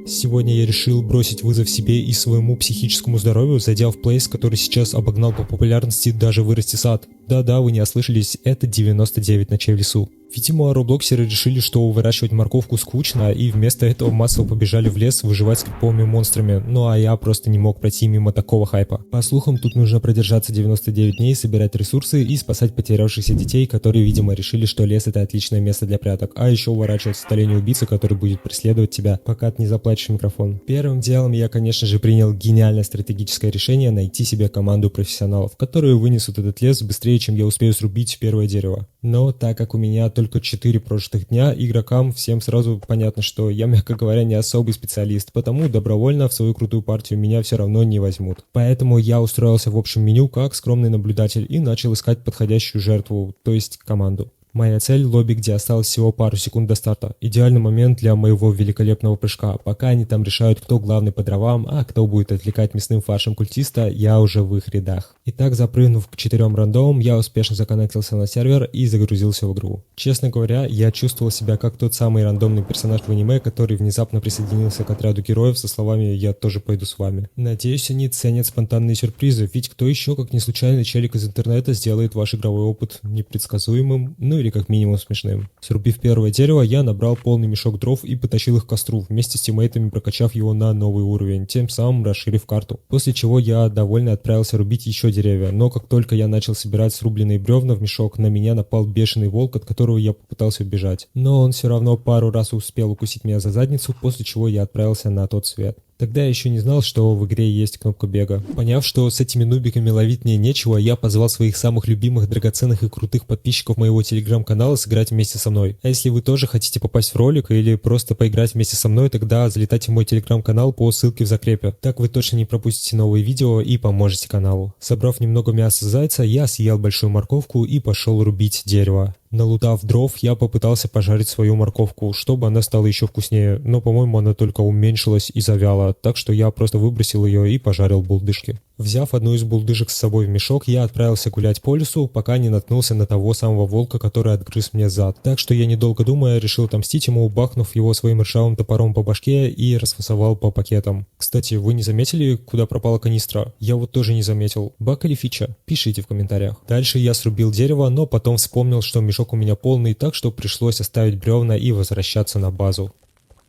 Сегодня я решил бросить вызов себе и своему психическому здоровью, зайдя в плейс, который сейчас обогнал по популярности даже вырасти сад. Да-да, вы не ослышались, это 99 ночей в лесу. Видимо, роблоксеры решили, что выращивать морковку скучно, и вместо этого массово побежали в лес выживать с криповыми монстрами, ну а я просто не мог пройти мимо такого хайпа. По слухам, тут нужно продержаться 99 дней, собирать ресурсы и спасать потерявшихся детей, которые, видимо, решили, что лес это отличное место для пряток, а еще уворачивать состояние убийцы, который будет преследовать тебя, пока ты не заплатишь в микрофон. Первым делом я, конечно же, принял гениальное стратегическое решение найти себе команду профессионалов, которые вынесут этот лес быстрее, чем я успею срубить первое дерево. Но так как у меня только 4 прожитых дня, игрокам всем сразу понятно, что я, мягко говоря, не особый специалист, потому добровольно в свою крутую партию меня все равно не возьмут. Поэтому я устроился в общем меню как скромный наблюдатель и начал искать подходящую жертву, то есть команду. Моя цель – лобби, где осталось всего пару секунд до старта. Идеальный момент для моего великолепного прыжка. Пока они там решают, кто главный по дровам, а кто будет отвлекать мясным фаршем культиста, я уже в их рядах. Итак, запрыгнув к 4 рандомам, я успешно законнектился на сервер и загрузился в игру. Честно говоря, я чувствовал себя как тот самый рандомный персонаж в аниме, который внезапно присоединился к отряду героев со словами «я тоже пойду с вами». Надеюсь, они ценят спонтанные сюрпризы, ведь кто еще, как не случайный челик из интернета, сделает ваш игровой опыт непредсказуемым, или как минимум смешным. Срубив первое дерево, я набрал полный мешок дров и потащил их к костру, вместе с тиммейтами прокачав его на новый уровень, тем самым расширив карту. После чего я довольно отправился рубить еще деревья, но как только я начал собирать срубленные бревна в мешок, на меня напал бешеный волк, от которого я попытался убежать. Но он все равно пару раз успел укусить меня за задницу, после чего я отправился на тот свет. Тогда я еще не знал, что в игре есть кнопка бега. Поняв, что с этими нубиками ловить мне нечего, я позвал своих самых любимых, драгоценных и крутых подписчиков моего телеграм-канала сыграть вместе со мной. А если вы тоже хотите попасть в ролик или просто поиграть вместе со мной, тогда залетайте в мой телеграм-канал по ссылке в закрепе. Так вы точно не пропустите новые видео и поможете каналу. Собрав немного мяса зайца, я съел большую морковку и пошел рубить дерево. Налутав дров, я попытался пожарить свою морковку, чтобы она стала еще вкуснее, но, по-моему, она только уменьшилась и завяла, так что я просто выбросил ее и пожарил булдышки. Взяв одну из булдыжек с собой в мешок, я отправился гулять по лесу, пока не наткнулся на того самого волка, который отгрыз мне зад. Так что я, недолго думая, решил отомстить ему, бахнув его своим ржавым топором по башке и расфасовал по пакетам. Кстати, вы не заметили, куда пропала канистра? Я вот тоже не заметил. Баг или фича? Пишите в комментариях. Дальше я срубил дерево, но потом вспомнил, что мешок у меня полный, так что пришлось оставить бревна и возвращаться на базу.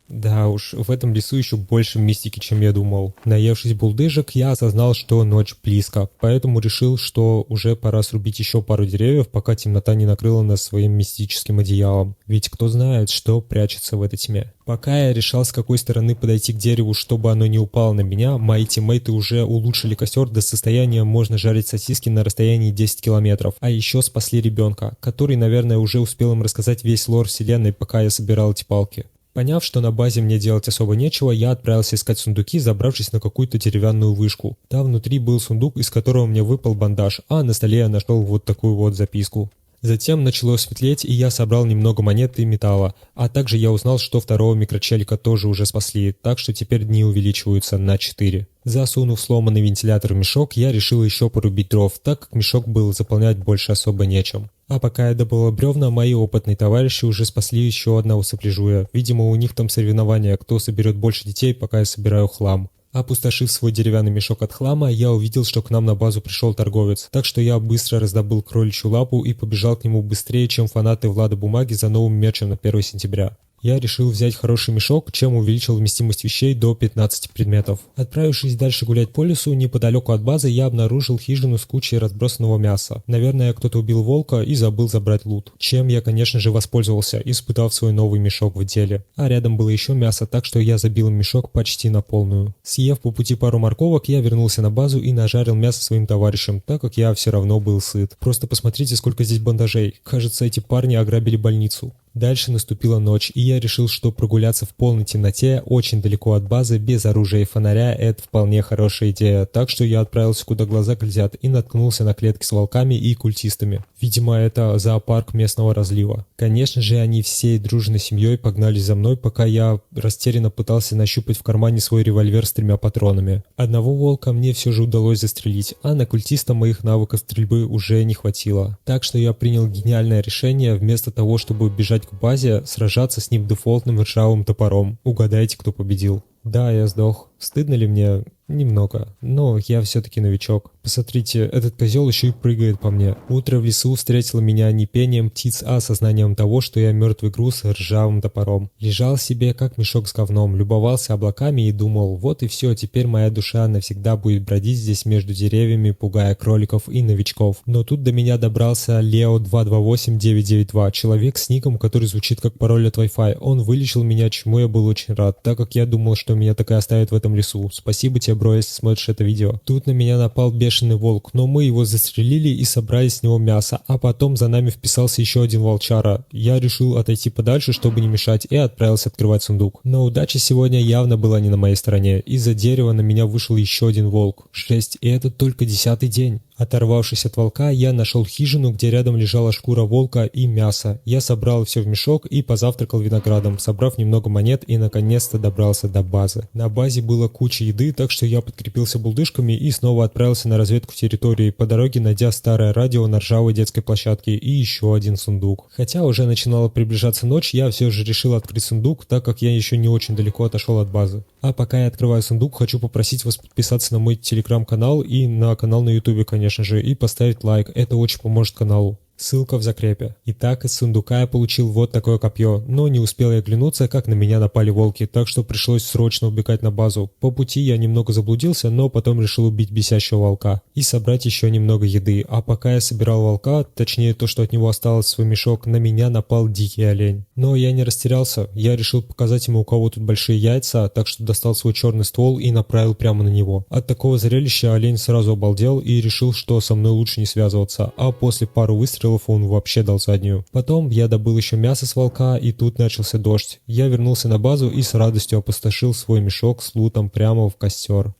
Да уж, в этом лесу еще больше мистики, чем я думал. Наевшись булдыжек, я осознал, что ночь близко, поэтому решил, что уже пора срубить еще пару деревьев, пока темнота не накрыла нас своим мистическим одеялом. Ведь кто знает, что прячется в этой тьме. Пока я решал, с какой стороны подойти к дереву, чтобы оно не упало на меня, мои тиммейты уже улучшили костер до состояния можно жарить сосиски на расстоянии 10 километров, а еще спасли ребенка, который, наверное, уже успел им рассказать весь лор вселенной, пока я собирал эти палки. Поняв, что на базе мне делать особо нечего, я отправился искать сундуки, забравшись на какую-то деревянную вышку. Там внутри был сундук, из которого мне выпал бандаж, а на столе я нашел вот такую вот записку. Затем начало светлеть, и я собрал немного монет и металла, а также я узнал, что второго микрочелика тоже уже спасли, так что теперь дни увеличиваются на 4. Засунув сломанный вентилятор в мешок, я решил еще порубить дров, так как мешок был заполнять больше особо нечем. А пока я добыл бревна, мои опытные товарищи уже спасли еще одного сопляжуя. Видимо, у них там соревнования, кто соберет больше детей, пока я собираю хлам. Опустошив свой деревянный мешок от хлама, я увидел, что к нам на базу пришел торговец, так что я быстро раздобыл кроличью лапу и побежал к нему быстрее, чем фанаты Влада Бумаги за новым мерчем на 1 сентября. Я решил взять хороший мешок, чем увеличил вместимость вещей до 15 предметов. Отправившись дальше гулять по лесу, неподалеку от базы я обнаружил хижину с кучей разбросанного мяса. Наверное, кто-то убил волка и забыл забрать лут. Чем я, конечно же, воспользовался, испытав свой новый мешок в деле. А рядом было еще мясо, так что я забил мешок почти на полную. Съев по пути пару морковок, я вернулся на базу и нажарил мясо своим товарищам, так как я все равно был сыт. Просто посмотрите, сколько здесь бандажей. Кажется, эти парни ограбили больницу. Дальше наступила ночь, и я решил, что прогуляться в полной темноте, очень далеко от базы, без оружия и фонаря – это вполне хорошая идея, так что я отправился, куда глаза глядят, и наткнулся на клетки с волками и культистами. Видимо, это зоопарк местного разлива. Конечно же, они всей дружной семьей погнались за мной, пока я растерянно пытался нащупать в кармане свой револьвер с 3 патронами. Одного волка мне все же удалось застрелить, а на культиста моих навыков стрельбы уже не хватило. Так что я принял гениальное решение, вместо того, чтобы бежать к базе, сражаться с ним дефолтным ржавым топором. Угадайте, кто победил. Да, я сдох. Стыдно ли мне? Немного. Но я все-таки новичок. Посмотрите, этот козел еще и прыгает по мне. Утро в лесу встретило меня не пением птиц, а осознанием того, что я мертвый груз с ржавым топором. Лежал себе, как мешок с говном, любовался облаками и думал, вот и все, теперь моя душа навсегда будет бродить здесь между деревьями, пугая кроликов и новичков. Но тут до меня добрался Leo228992, человек с ником, который звучит как пароль от Wi-Fi. Он вылечил меня, чему я был очень рад, так как я думал, что меня так и оставят в этом лесу. Спасибо тебе, бро, если смотришь это видео. Тут на меня напал бешеный волк, но мы его застрелили и собрали с него мясо, а потом за нами вписался еще один волчара. Я решил отойти подальше, чтобы не мешать, и отправился открывать сундук. Но удача сегодня явно была не на моей стороне. Из-за дерева на меня вышел еще один волк. 6, и это только 10-й день. Оторвавшись от волка, я нашел хижину, где рядом лежала шкура волка и мясо. Я собрал все в мешок и позавтракал виноградом, собрав немного монет и наконец-то добрался до базы. На базе было куча еды, так что я подкрепился булдышками и снова отправился на разведку территории, по дороге найдя старое радио на ржавой детской площадке и еще один сундук. Хотя уже начинала приближаться ночь, я все же решил открыть сундук, так как я еще не очень далеко отошел от базы. А пока я открываю сундук, хочу попросить вас подписаться на мой телеграм-канал и на канал на ютубе, конечно же, и поставить лайк, это очень поможет каналу. Ссылка в закрепе. Итак, из сундука я получил вот такое копье, но не успел я оглянуться, как на меня напали волки, так что пришлось срочно убегать на базу. По пути я немного заблудился, но потом решил убить бесящего волка и собрать еще немного еды. А пока я собирал волка, точнее то, что от него осталось в свой мешок, на меня напал дикий олень. Но я не растерялся, я решил показать ему, у кого тут большие яйца, так что достал свой черный ствол и направил прямо на него. От такого зрелища олень сразу обалдел и решил, что со мной лучше не связываться, а после пары выстрелов он вообще дал заднюю. Потом я добыл еще мясо с волка, и тут начался дождь. Я вернулся на базу и с радостью опустошил свой мешок с лутом прямо в костер.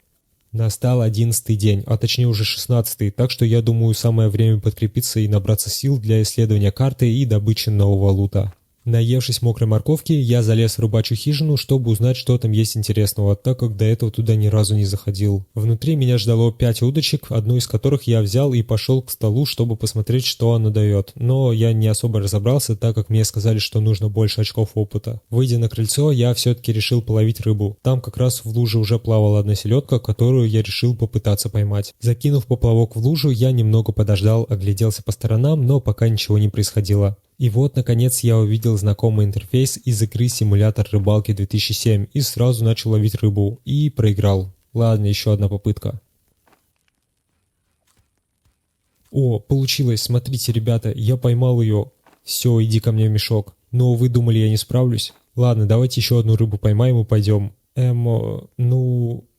Настал 11-й день, а точнее уже 16-й, так что я думаю, самое время подкрепиться и набраться сил для исследования карты и добычи нового лута. Наевшись мокрой морковки, я залез в рыбачью хижину, чтобы узнать, что там есть интересного, так как до этого туда ни разу не заходил. Внутри меня ждало 5 удочек, одну из которых я взял и пошел к столу, чтобы посмотреть, что она дает. Но я не особо разобрался, так как мне сказали, что нужно больше очков опыта. Выйдя на крыльцо, я все-таки решил половить рыбу. Там как раз в луже уже плавала одна селедка, которую я решил попытаться поймать. Закинув поплавок в лужу, я немного подождал, огляделся по сторонам, но пока ничего не происходило. И вот, наконец, я увидел знакомый интерфейс из игры «Симулятор рыбалки 2007» и сразу начал ловить рыбу. И проиграл. Ладно, еще одна попытка. О, получилось, смотрите, ребята, я поймал ее. Все, иди ко мне в мешок. Но вы думали, я не справлюсь? Ладно, давайте еще одну рыбу поймаем и пойдем.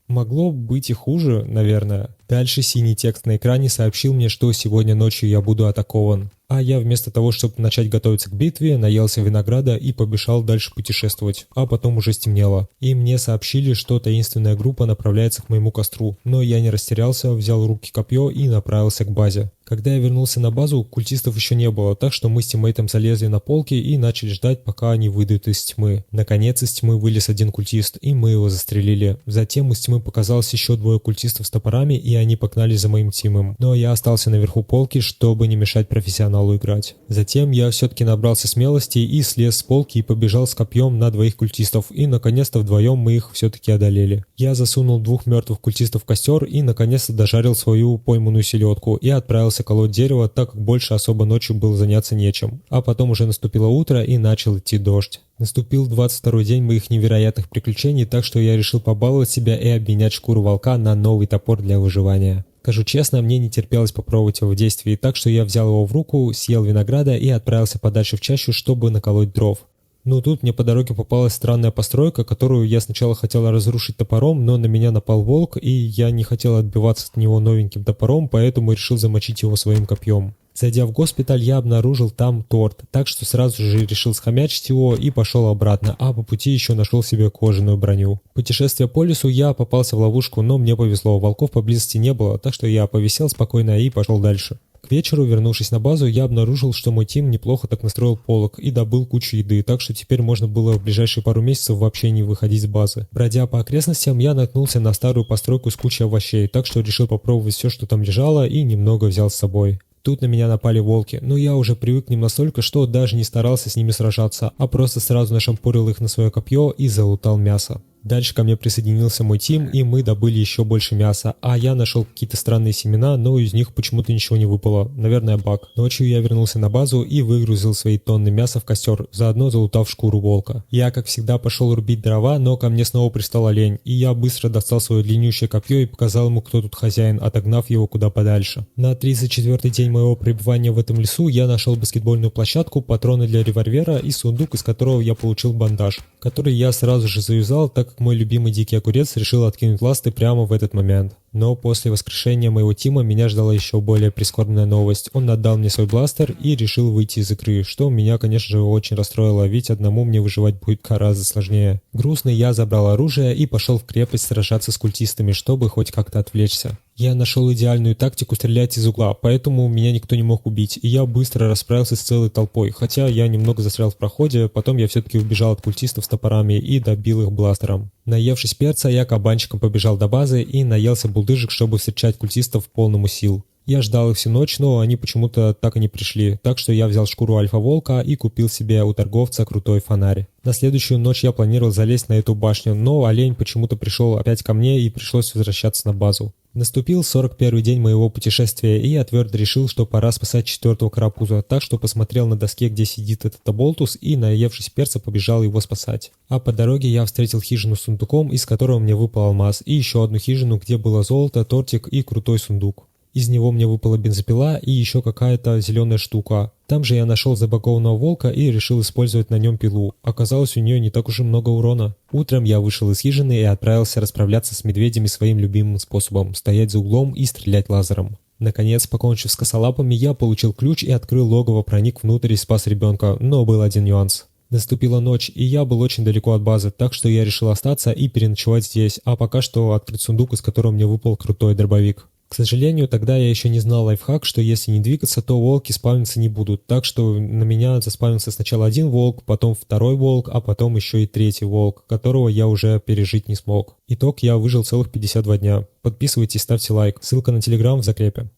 Могло быть и хуже, наверное. Дальше синий текст на экране сообщил мне, что сегодня ночью я буду атакован. А я вместо того, чтобы начать готовиться к битве, наелся винограда и побежал дальше путешествовать. А потом уже стемнело. И мне сообщили, что таинственная группа направляется к моему костру. Но я не растерялся, взял в руки копье и направился к базе. Когда я вернулся на базу, культистов еще не было, так что мы с тиммейтом залезли на полки и начали ждать, пока они выйдут из тьмы. Наконец из тьмы вылез один культист, и мы его застрелили. Затем из тьмы показалось еще двое культистов с топорами, и они погнались за моим тимом. Но я остался наверху полки, чтобы не мешать профессионалу играть. Затем я все-таки набрался смелости и слез с полки и побежал с копьем на двоих культистов, и наконец-то вдвоем мы их все-таки одолели. Я засунул 2 мертвых культистов в костер и наконец-то дожарил свою пойманную селедку и отправился колоть дерево, так как больше особо ночью было заняться нечем. А потом уже наступило утро и начал идти дождь. Наступил 22-й день моих невероятных приключений, так что я решил побаловать себя и обменять шкуру волка на новый топор для выживания. Скажу честно, мне не терпелось попробовать его в действии, так что я взял его в руку, съел винограда и отправился подальше в чащу, чтобы наколоть дров. Но тут мне по дороге попалась странная постройка, которую я сначала хотел разрушить топором, но на меня напал волк, и я не хотел отбиваться от него новеньким топором, поэтому решил замочить его своим копьем. Зайдя в госпиталь, я обнаружил там торт, так что сразу же решил схомячить его и пошел обратно, а по пути еще нашел себе кожаную броню. Путешествуя по лесу, я попался в ловушку, но мне повезло, волков поблизости не было, так что я повисел спокойно и пошел дальше. К вечеру, вернувшись на базу, я обнаружил, что мой тим неплохо так настроил полог и добыл кучу еды, так что теперь можно было в ближайшие пару месяцев вообще не выходить с базы. Бродя по окрестностям, я наткнулся на старую постройку с кучей овощей, так что решил попробовать все, что там лежало, и немного взял с собой. Тут на меня напали волки, но я уже привык к ним настолько, что даже не старался с ними сражаться, а просто сразу нашампурил их на свое копье и залутал мясо. Дальше ко мне присоединился мой тим, и мы добыли еще больше мяса, а я нашел какие-то странные семена, но из них почему-то ничего не выпало, наверное баг. Ночью я вернулся на базу и выгрузил свои тонны мяса в костер, заодно залутав шкуру волка. Я, как всегда, пошел рубить дрова, но ко мне снова пристал олень, и я быстро достал свое длиннющее копье и показал ему, кто тут хозяин, отогнав его куда подальше. На 34-й день моего пребывания в этом лесу я нашел баскетбольную площадку, патроны для револьвера и сундук, из которого я получил бандаж, который я сразу же завязал, так как мой любимый дикий огурец решил откинуть ласты прямо в этот момент. Но после воскрешения моего тима меня ждала еще более прискорбная новость. Он отдал мне свой бластер и решил выйти из игры, что меня, конечно же, очень расстроило, ведь одному мне выживать будет гораздо сложнее. Грустный я забрал оружие и пошел в крепость сражаться с культистами, чтобы хоть как-то отвлечься. Я нашел идеальную тактику стрелять из угла, поэтому меня никто не мог убить, и я быстро расправился с целой толпой, хотя я немного застрял в проходе, потом я все-таки убежал от культистов с топорами и добил их бластером. Наевшись перца, я кабанчиком побежал до базы и наелся булдыжек, чтобы встречать культистов полному сил. Я ждал их всю ночь, но они почему-то так и не пришли, так что я взял шкуру альфа-волка и купил себе у торговца крутой фонарь. На следующую ночь я планировал залезть на эту башню, но олень почему-то пришел опять ко мне и пришлось возвращаться на базу. Наступил 41-й день моего путешествия, и я твердо решил, что пора спасать 4-го карапуза, так что посмотрел на доске, где сидит этот оболтус, и, наевшись перца, побежал его спасать. А по дороге я встретил хижину с сундуком, из которого мне выпал алмаз, и еще одну хижину, где было золото, тортик и крутой сундук. Из него мне выпала бензопила и еще какая-то зеленая штука. Там же я нашел забагованного волка и решил использовать на нем пилу. Оказалось, у нее не так уж и много урона. Утром я вышел из хижины и отправился расправляться с медведями своим любимым способом – стоять за углом и стрелять лазером. Наконец, покончив с косолапами, я получил ключ и открыл логово, проник внутрь и спас ребенка, но был один нюанс. Наступила ночь, и я был очень далеко от базы, так что я решил остаться и переночевать здесь, а пока что открыть сундук, из которого мне выпал крутой дробовик. К сожалению, тогда я еще не знал лайфхак, что если не двигаться, то волки спавниться не будут, так что на меня заспавнился сначала один волк, потом второй волк, а потом еще и третий волк, которого я уже пережить не смог. Итог, я выжил целых 52 дня. Подписывайтесь, ставьте лайк, ссылка на телеграм в закрепе.